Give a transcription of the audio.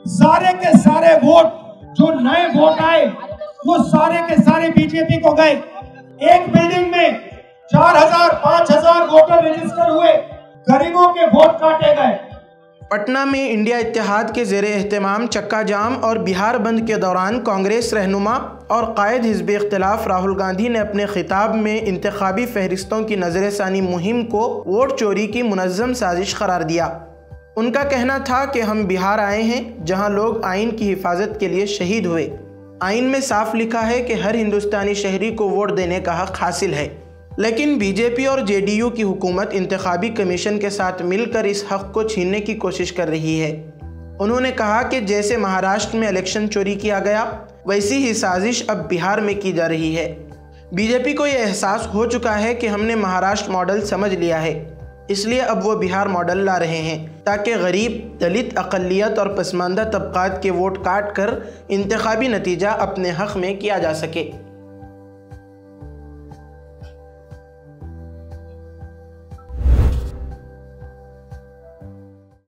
सारे के सारे वोट जो नए वोट आए वो सारे के सारे बीजेपी को गए। एक बिल्डिंग में 4000 5000 वोटर रजिस्टर हुए, गरीबों के वोट काटे गए। पटना में इंडिया इत्तेहाद के ज़ेरे एहतमाम चक्का जाम और बिहार बंद के दौरान कांग्रेस रहनुमा और कायद हिज़्ब इख्तिलाफ राहुल गांधी ने अपने खिताब में इंतखाबी फहरिस्तों की नज़रसानी मुहिम को वोट चोरी की मुनज़्ज़म साजिश करार दिया। उनका कहना था कि हम बिहार आए हैं जहां लोग आइन की हिफाजत के लिए शहीद हुए। आइन में साफ लिखा है कि हर हिंदुस्तानी शहरी को वोट देने का हक हासिल है, लेकिन बीजेपी और जेडीयू की हुकूमत इंतखाबी कमीशन के साथ मिलकर इस हक को छीनने की कोशिश कर रही है। उन्होंने कहा कि जैसे महाराष्ट्र में इलेक्शन चोरी किया गया, वैसी ही साजिश अब बिहार में की जा रही है। बीजेपी को यह एहसास हो चुका है कि हमने महाराष्ट्र मॉडल समझ लिया है, इसलिए अब वो बिहार मॉडल ला रहे हैं ताकि गरीब, दलित, अक़लियत और पसमानदा तबक़ात के वोट काट कर इंतखाबी नतीजा अपने हक़ में किया जा सके।